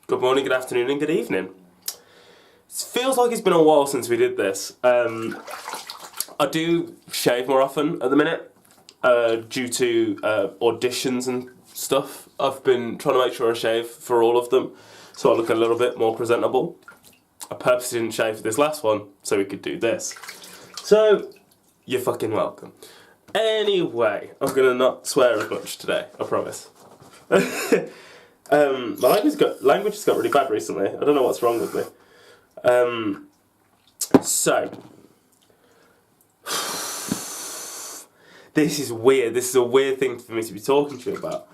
Good morning, good afternoon and good evening. It feels like it's been a while since we did this. I do shave more often at the minute due to auditions and stuff. I've been trying to make sure I shave for all of them so I look a little bit more presentable. I purposely didn't shave for this last one so we could do this. So, you're fucking welcome. Anyway, I'm going to not swear as much today, I promise. My language has got really bad recently. I don't know what's wrong with me. So, this is weird. This is a weird thing for me to be talking to you about.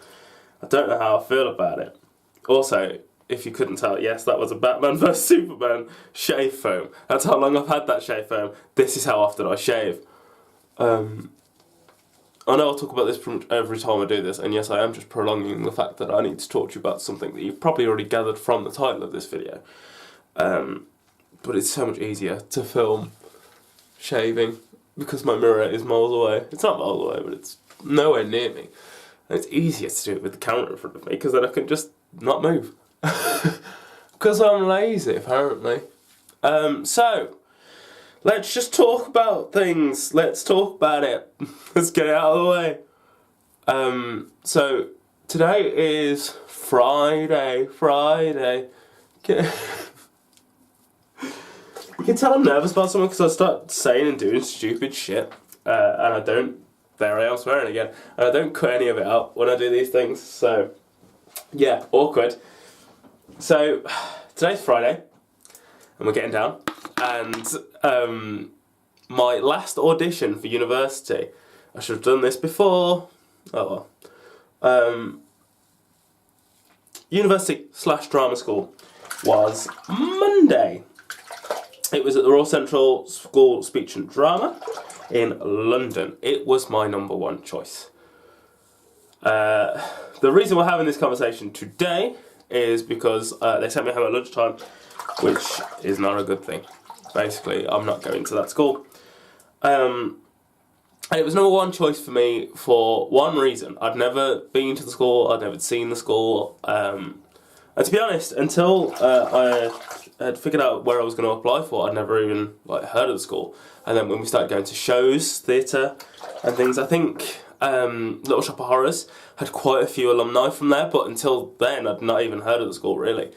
I don't know how I feel about it. Also, if you couldn't tell, yes, that was a Batman vs Superman shave foam. That's how long I've had that shave foam. This is how often I shave. I know I'll talk about this pretty much every time I do this, and yes, I am just prolonging the fact that I need to talk to you about something that you've probably already gathered from the title of this video. But it's so much easier to film shaving because my mirror is miles away. It's not miles away, but it's nowhere near me. And it's easier to do it with the camera in front of me because then I can just not move. Because I'm lazy, apparently. So, let's just talk about things. Let's talk about it. Let's get it out of the way. So, today is Friday. You can tell I'm nervous about something because I start saying and doing stupid shit. And I don't, there I am swearing again, and I don't cut any of it out when I do these things. So, yeah, awkward. So, today's Friday, and we're getting down. And my last audition for university, I should have done this before. Oh well. University/drama school was Monday. It was at the Royal Central School of Speech and Drama in London. It was my number one choice. The reason we're having this conversation today is because they sent me home at lunchtime, which is not a good thing. Basically, I'm not going to that school. And it was number one choice for me for one reason. I'd never been to the school, I'd never seen the school. And to be honest, until I had figured out where I was going to apply for, I'd never even heard of the school. And then when we started going to shows, theatre and things, I think Little Shop of Horrors had quite a few alumni from there, but until then I'd not even heard of the school really.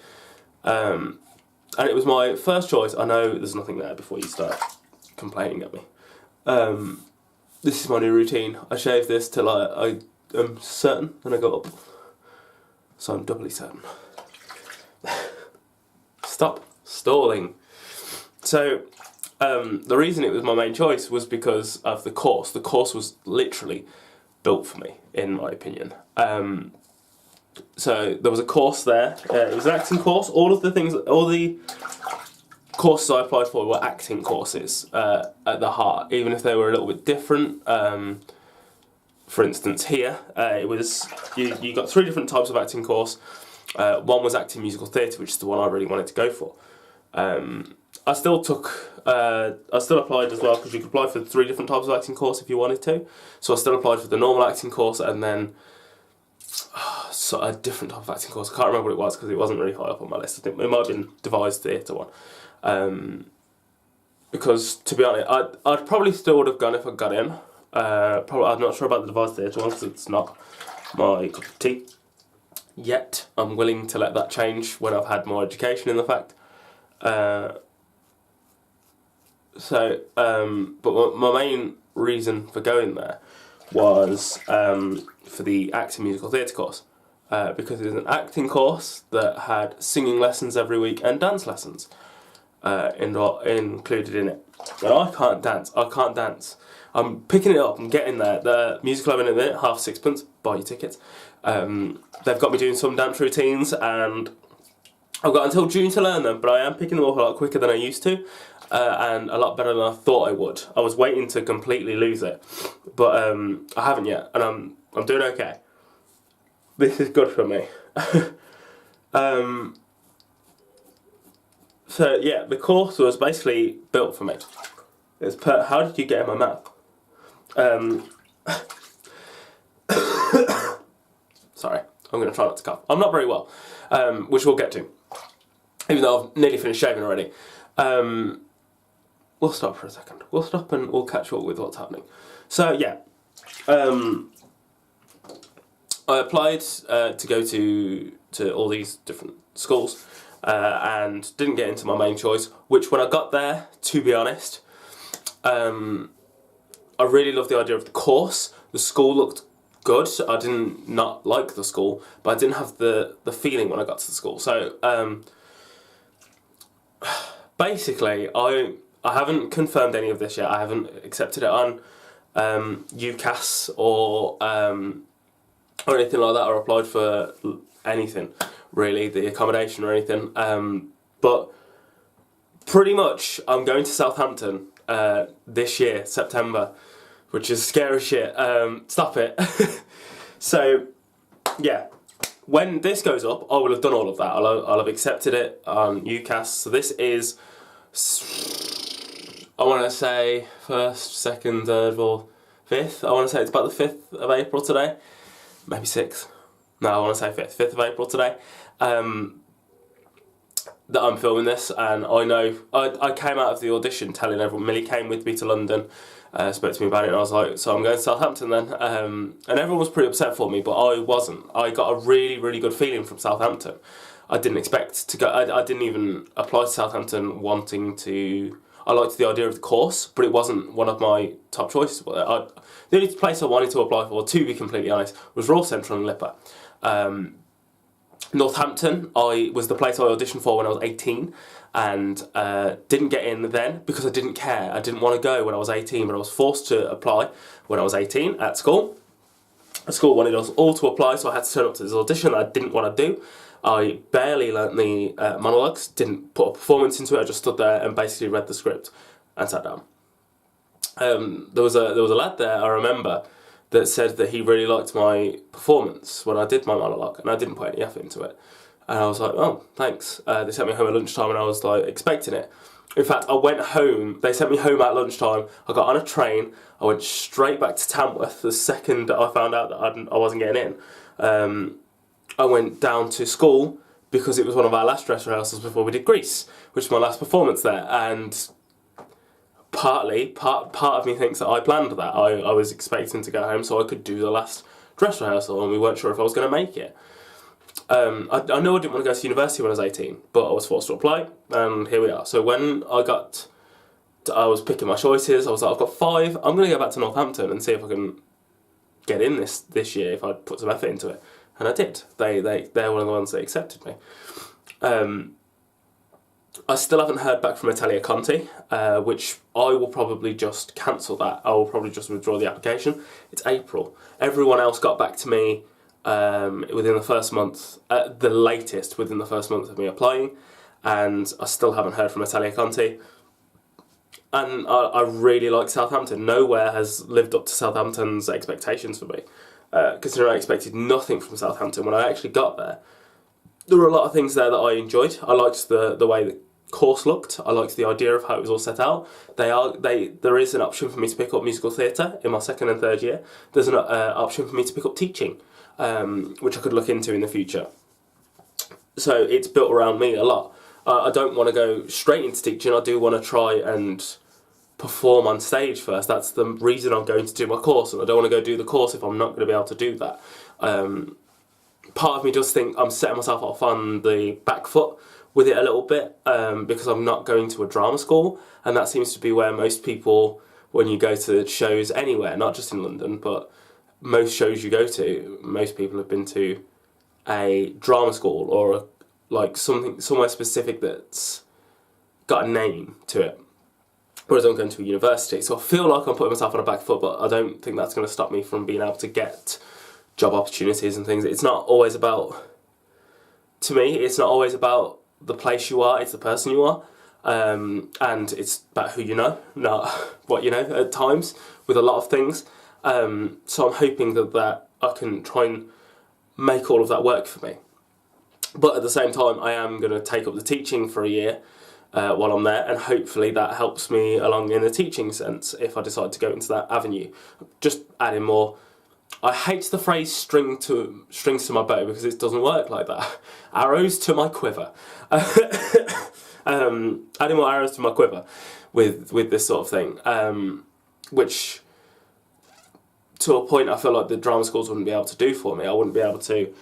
And it was my first choice. I know there's nothing there before you start complaining at me. This is my new routine. I shave this till I am certain, then I go up. So I'm doubly certain. Stop stalling. So, the reason it was my main choice was because of the course. The course was literally built for me, in my opinion. So there was a course there. It was an acting course. All the courses I applied for were acting courses at the heart, even if they were a little bit different. For instance, here it was you got 3 different types of acting course. One was acting musical theatre, which is the one I really wanted to go for. I still applied as well because you could apply for 3 different types of acting course if you wanted to. So I still applied for the normal acting course and then a different type of acting course. I can't remember what it was because it wasn't really high up on my list. I think it might have been devised theatre one. Because to be honest, I'd probably still would have gone if I got in. I'm not sure about the devised theatre one because it's not my cup of tea. Yet I'm willing to let that change when I've had more education in the fact. But my main reason for going there was for the acting musical theatre course. Because it was an acting course that had singing lessons every week and dance lessons included in it. And I can't dance. I'm picking it up, I'm getting there. The musical I'm in a minute, £6, buy your tickets. They've got me doing some dance routines and I've got until June to learn them, but I am picking them up a lot quicker than I used to and a lot better than I thought I would. I was waiting to completely lose it, but I haven't yet, and I'm doing okay. This is good for me. So yeah, the course was basically built for me. How did you get in my mouth? Sorry, I'm going to try not to cough. I'm not very well, which we'll get to. even though I've nearly finished shaving already. We'll stop for a second. We'll stop and we'll catch up with what's happening. So yeah, I applied to go to all these different schools and didn't get into my main choice, which when I got there, to be honest, I really loved the idea of the course. The school looked good. I didn't not like the school, but I didn't have the feeling when I got to the school. So basically, I haven't confirmed any of this yet. I haven't accepted it on UCAS or anything like that, or applied for anything really, the accommodation or anything. But pretty much, I'm going to Southampton this year, September, which is scary shit. Stop it. So, yeah, when this goes up, I will have done all of that. I'll have accepted it on UCAS. So this is, I want to say, 1st, 2nd, 3rd, 4th, 5th. I want to say it's about the 5th of April today. Maybe 6th. No, I want to say 5th. 5th of April today. That I'm filming this, and I know I came out of the audition telling everyone. Millie came with me to London, spoke to me about it, and I was like, so I'm going to Southampton then, and everyone was pretty upset for me, but I wasn't. I got a really, really good feeling from Southampton. I didn't expect to go. I didn't even apply to Southampton wanting to. I liked the idea of the course, but it wasn't one of my top choices. The only place I wanted to apply for, to be completely honest, was Royal Central and Lipper. Northampton was the place I auditioned for when I was 18, and didn't get in then because I didn't care. I didn't want to go when I was 18, but I was forced to apply when I was 18 at school. The school wanted us all to apply, so I had to turn up to this audition that I didn't want to do. I barely learnt the monologues, didn't put a performance into it. I just stood there and basically read the script and sat down. There was a lad there, I remember, that said that he really liked my performance when I did my monologue, and I didn't put any effort into it. And I was like, oh, thanks. They sent me home at lunchtime, and I was like expecting it. In fact, I went home, they sent me home at lunchtime, I got on a train, I went straight back to Tamworth the second I found out that I wasn't getting in. I went down to school because it was one of our last dress rehearsals before we did Grease, which was my last performance there, and part of me thinks that I planned that. I was expecting to go home so I could do the last dress rehearsal, and we weren't sure if I was going to make it. I know I didn't want to go to university when I was 18, but I was forced to apply, and here we are. So when I was picking my choices, I was like, I've got 5, I'm going to go back to Northampton and see if I can get in this year if I put some effort into it. And I did. They're one of the ones that accepted me. I still haven't heard back from Italia Conti, which I will probably just cancel that. I will probably just withdraw the application. It's April. Everyone else got back to me within the first month, at the latest within the first month of me applying, and I still haven't heard from Italia Conti. And I really like Southampton. Nowhere has lived up to Southampton's expectations for me. Considering I expected nothing from Southampton when I actually got there. There were a lot of things there that I enjoyed. I liked the way the course looked. I liked the idea of how it was all set out. There is an option for me to pick up musical theatre in my 2nd and 3rd year. There's an option for me to pick up teaching, which I could look into in the future. So it's built around me a lot. I don't want to go straight into teaching. I do want to try and perform on stage first. That's the reason I'm going to do my course, and I don't want to go do the course if I'm not going to be able to do that. Part of me does think I'm setting myself off on the back foot with it a little bit, because I'm not going to a drama school, and that seems to be where most people, when you go to shows anywhere, not just in London, but most shows you go to, most people have been to a drama school or like somewhere specific that's got a name to it. Whereas I'm going to a university, so I feel like I'm putting myself on a back foot, but I don't think that's going to stop me from being able to get job opportunities and things. It's not always about, to me, it's not always about the place you are, it's the person you are, and it's about who you know, not what you know at times with a lot of things. So I'm hoping that I can try and make all of that work for me. But at the same time, I am going to take up the teaching for a year while I'm there, and hopefully that helps me along in the teaching sense if I decide to go into that avenue. Just adding more I hate the phrase strings to my bow because it doesn't work like that. Arrows to my quiver. Adding more arrows to my quiver with this sort of thing, which to a point I feel like the drama schools wouldn't be able to do for me. I wouldn't be able to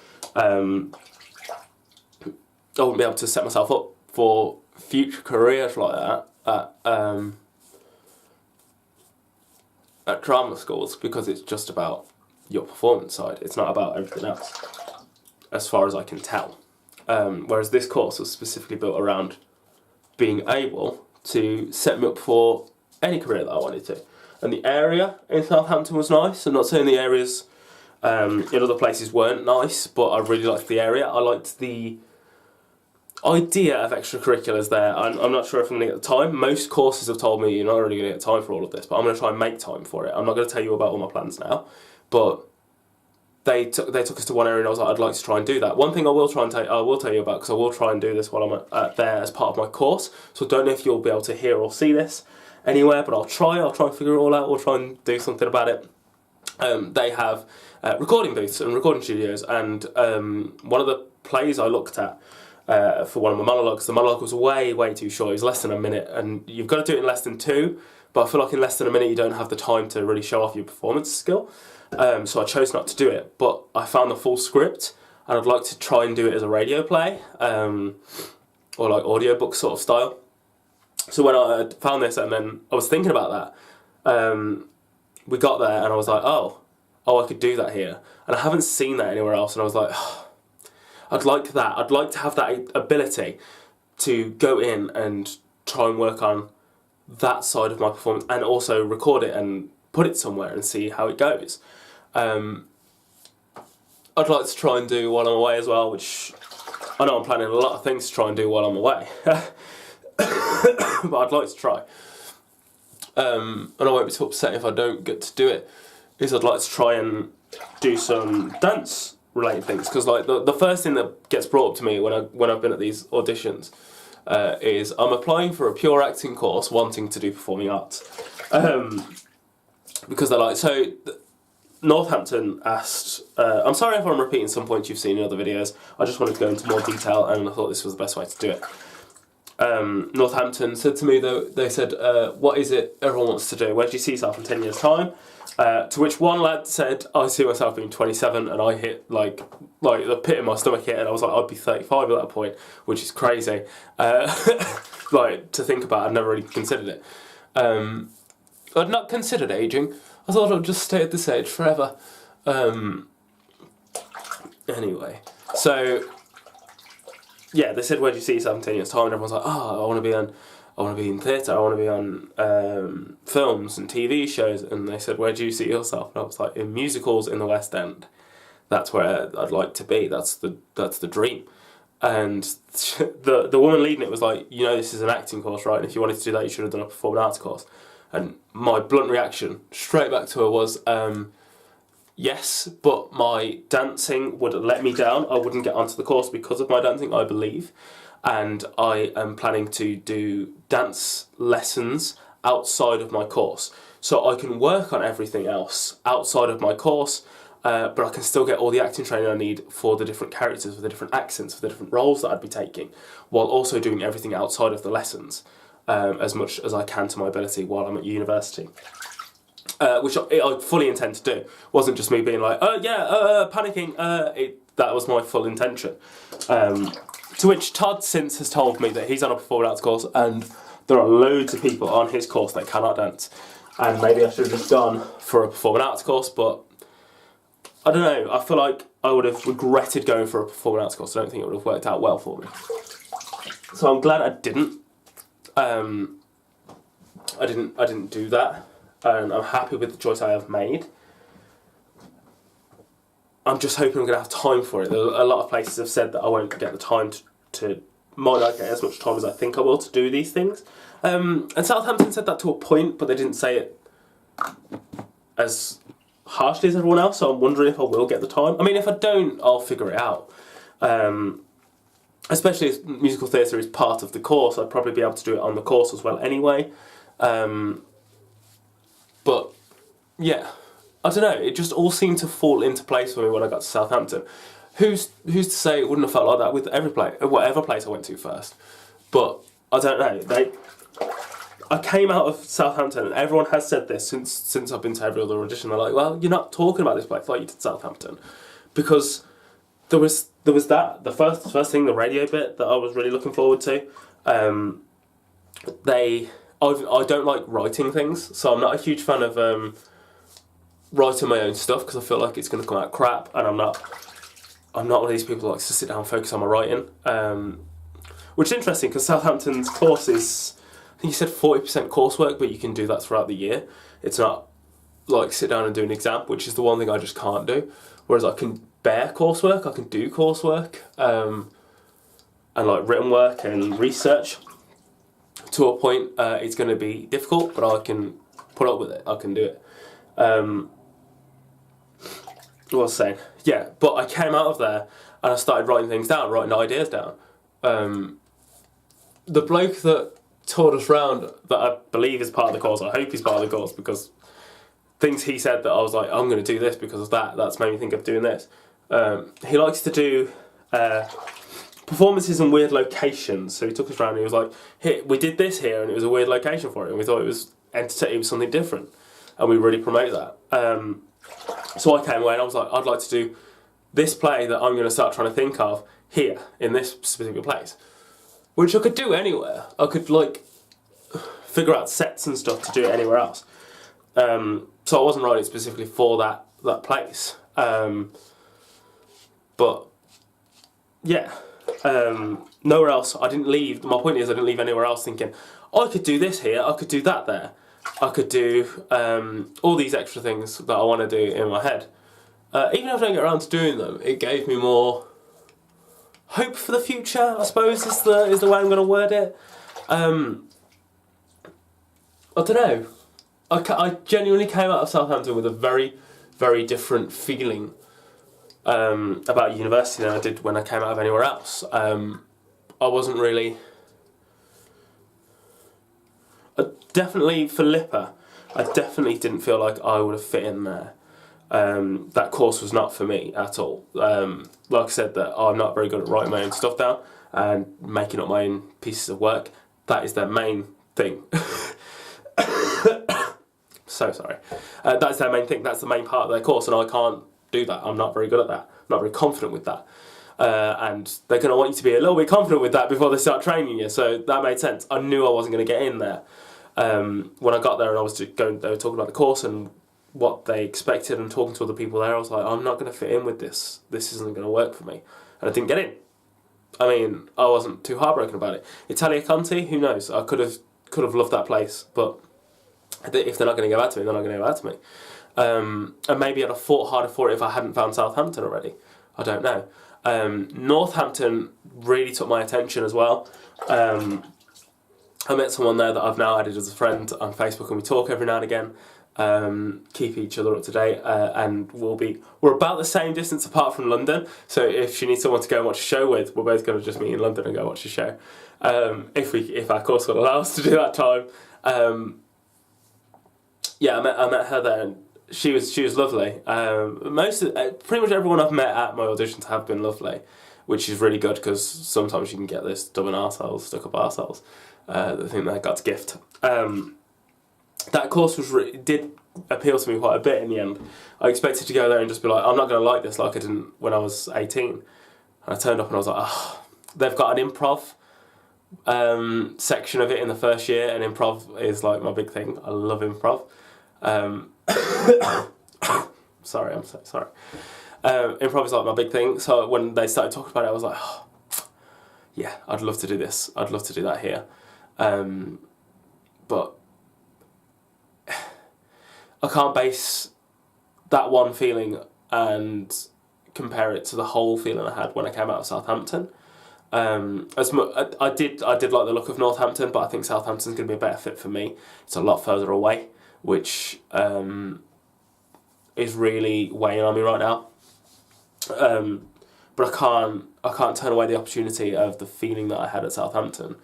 set myself up for future careers like that at drama schools, because it's just about your performance side. It's not about everything else, as far as I can tell. Whereas this course was specifically built around being able to set me up for any career that I wanted to. And the area in Southampton was nice. I'm not saying the areas in other places weren't nice, but I really liked the area. I liked the idea of extracurriculars there. I'm not sure if I'm going to get the time. Most courses have told me you're not really going to get time for all of this, but I'm going to try and make time for it. I'm not going to tell you about all my plans now, but they took us to one area and I was like, I'd like to try and do that. One thing I will tell you about, because I will try and do this while I'm there as part of my course, so I don't know if you'll be able to hear or see this anywhere, but I'll try and figure it all out, or try and do something about it. They have recording booths and recording studios, and one of the plays I looked at for one of my monologues, the monologue was way too short. It was less than a minute, and you've got to do it in less than 2, but I feel like in less than a minute you don't have the time to really show off your performance skill. So I chose not to do it, but I found the full script, and I'd like to try and do it as a radio play, or like audiobook sort of style. So when I found this, and then I was thinking about that, we got there and I was like, oh, I could do that here. And I haven't seen that anywhere else, and I was like, oh, I'd like that. I'd like to have that ability to go in and try and work on that side of my performance, and also record it and put it somewhere and see how it goes. I'd like to try and do while I'm away as well, which I know I'm planning a lot of things to try and do while I'm away. But I'd like to try. And I won't be too upset if I don't get to do it, is I'd like to try and do some dance related things, because like the first thing that gets brought up to me when I've been at these auditions is I'm applying for a pure acting course wanting to do performing arts. Because they're like, so Northampton asked, I'm sorry if I'm repeating some points you've seen in other videos, I just wanted to go into more detail and I thought this was the best way to do it. Northampton said to me, though, they said, what is it everyone wants to do? Where do you see yourself in 10 years' time? To which one lad said, I see myself being 27, and I hit like the pit in my stomach hit, and I was like, I'd be 35 at that point, which is crazy. Like, to think about, I'd never really considered it. I'd not considered aging. I thought I'd just stay at this age forever. Anyway, so yeah, they said, where do you see yourself in 10 years' time? And everyone's like, oh, I want to be in theatre, I want to be on films and TV shows. And they said, where do you see yourself? And I was like, in musicals in the West End. That's where I'd like to be. That's the dream. And the woman leading it was like, you know, this is an acting course, right? And if you wanted to do that, you should have done a performing arts course. And my blunt reaction straight back to her was, yes, but my dancing would let me down. I wouldn't get onto the course because of my dancing, I believe. And I am planning to do dance lessons outside of my course. So I can work on everything else outside of my course, but I can still get all the acting training I need for the different characters, for the different accents, for the different roles that I'd be taking, while also doing everything outside of the lessons, as much as I can to my ability while I'm at university. Which I fully intend to do. It wasn't just me being like, panicking. That was my full intention. To which Todd since has told me that he's on a performing arts course, and there are loads of people on his course that cannot dance. And maybe I should have just gone for a performing arts course, but I don't know. I feel like I would have regretted going for a performing arts course. I don't think it would have worked out well for me. So I'm glad I didn't. I didn't do that. And I'm happy with the choice I have made. I'm just hoping I'm going to have time for it. A lot of places have said that I won't get the time to might not get as much time as I think I will to do these things. And Southampton said that to a point, but they didn't say it as harshly as everyone else, so I'm wondering if I will get the time. I mean, if I don't, I'll figure it out. Especially as musical theatre is part of the course, I'd probably be able to do it on the course as well anyway. But yeah, I don't know, it just all seemed to fall into place for me when I got to Southampton. Who's to say it wouldn't have felt like that with every place, whatever place I went to first? But I don't know. I came out of Southampton, and everyone has said this since I've been to every other audition. They're like, "Well, you're not talking about this place like you did Southampton," because there was that the first thing, the radio bit that I was really looking forward to. I don't like writing things, so I'm not a huge fan of writing my own stuff because I feel like it's going to come out crap, and I'm not one of these people that likes to sit down and focus on my writing. Which is interesting because Southampton's course is, I think you said 40% coursework, but you can do that throughout the year. It's not like sit down and do an exam, which is the one thing I just can't do. Whereas I can bear coursework, I can do coursework, and like written work and research. To a point, it's going to be difficult, but I can put up with it. I can do it. What was I saying? Yeah, but I came out of there and I started writing things down, writing ideas down. The bloke that toured us round, that I believe is part of the course, I hope he's part of the course, because things he said that I was like, I'm going to do this because of that, that's made me think of doing this. He likes to do performances in weird locations, so he took us around and he was like, "Here, we did this here and it was a weird location for it, and we thought it was entertaining, it was something different, and we really promote that." So I came away and I was like, I'd like to do this play that I'm going to start trying to think of here, in this specific place. Which I could do anywhere. I could like figure out sets and stuff to do it anywhere else. So I wasn't writing specifically for that place. But yeah, nowhere else. I didn't leave. My point is, I didn't leave anywhere else thinking, I could do this here, I could do that there. I could do all these extra things that I want to do in my head. Even if I don't get around to doing them, it gave me more hope for the future, I suppose, is the way I'm going to word it. I don't know. I genuinely came out of Southampton with a very, very different feeling about university than I did when I came out of anywhere else. I wasn't really... Definitely for LIPA, I definitely didn't feel like I would have fit in there. That course was not for me at all. Like I said, that I'm not very good at writing my own stuff down and making up my own pieces of work. That is their main thing. So sorry. That's their main thing. That's the main part of their course, and I can't do that. I'm not very good at that. I'm not very confident with that. And they're going to want you to be a little bit confident with that before they start training you. So that made sense. I knew I wasn't going to get in there. When I got there and I was they were talking about the course and what they expected and talking to other people there, I was like, I'm not going to fit in with this. This isn't going to work for me. And I didn't get in. I mean, I wasn't too heartbroken about it. Italia Conti, who knows? I could have loved that place, but if they're not going to go back to me, they're not going to go back to me. And maybe I'd have fought harder for it if I hadn't found Southampton already. I don't know. Northampton really took my attention as well. I met someone there that I've now added as a friend on Facebook, and we talk every now and again, keep each other up to date, and we're about the same distance apart from London, so if she needs someone to go and watch a show with, we're both going to just meet in London and go watch a show, if our course will allow us to do that time. Yeah, I met her there, and she was lovely. Pretty much everyone I've met at my auditions have been lovely, which is really good because sometimes you can get this stubborn arseholes, stuck up arseholes, that think they got to gift. That course did appeal to me quite a bit in the end. I expected to go there and just be like, I'm not going to like this like I didn't when I was 18. And I turned up and I was like, oh, they've got an improv section of it in the first year, and improv is like my big thing. I love improv. Sorry, I'm so sorry. Improv is like my big thing, so when they started talking about it, I was like, oh, yeah, I'd love to do this. I'd love to do that here. But I can't base that one feeling and compare it to the whole feeling I had when I came out of Southampton. I did like the look of Northampton, but I think Southampton's going to be a better fit for me. It's a lot further away, which is really weighing on me right now. But I can't turn away the opportunity of the feeling that I had at Southampton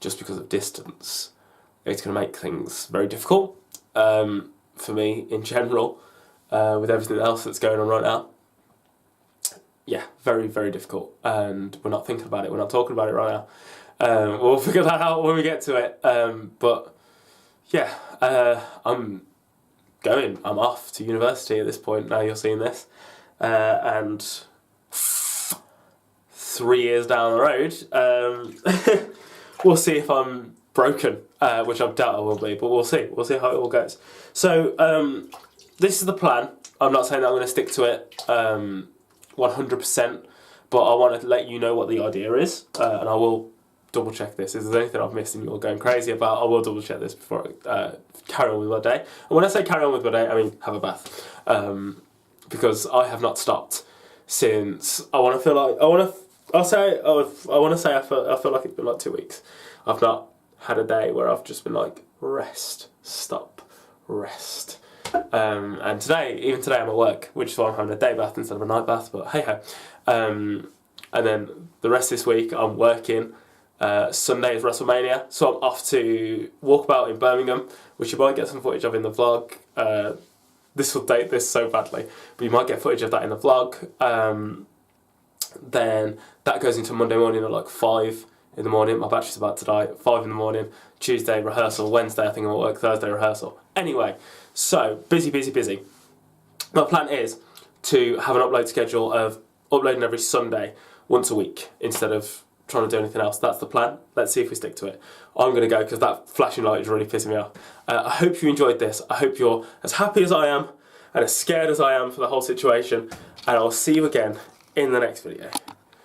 just because of distance. It's going to make things very difficult for me in general. with everything else that's going on right now. Yeah, very, very difficult, and we're not thinking about it, we're not talking about it right now. We'll figure that out when we get to it, but yeah, I'm off to university at this point, now you're seeing this, and 3 years down the road, we'll see if I'm broken, which I doubt I will be, but we'll see how it all goes. So, this is the plan. I'm not saying that I'm going to stick to it 100%, but I want to let you know what the idea is, and I will double check this. If there's anything I've missed and you're going crazy about, I will double check this before I carry on with my day. And when I say carry on with my day, I mean have a bath, because I have not stopped since. I want to say I feel like it's been like 2 weeks. I've not had a day where I've just been like rest, stop, rest. And even today I'm at work, which is why I'm having a day bath instead of a night bath, but hey ho. And then the rest of this week I'm working. Sunday is WrestleMania, so I'm off to Walkabout in Birmingham, which you might get some footage of in the vlog. This will date this so badly, but you might get footage of that in the vlog. Then that goes into Monday morning at like 5 in the morning. My battery's about to die at 5 in the morning. Tuesday rehearsal, Wednesday I think I'm at work, Thursday rehearsal. Anyway, so busy. My plan is to have an upload schedule of uploading every Sunday, once a week, instead of trying to do anything else. That's the plan. Let's see if we stick to it. I'm going to go because that flashing light is really pissing me off. I hope you enjoyed this. I hope you're as happy as I am and as scared as I am for the whole situation. And I'll see you again in the next video.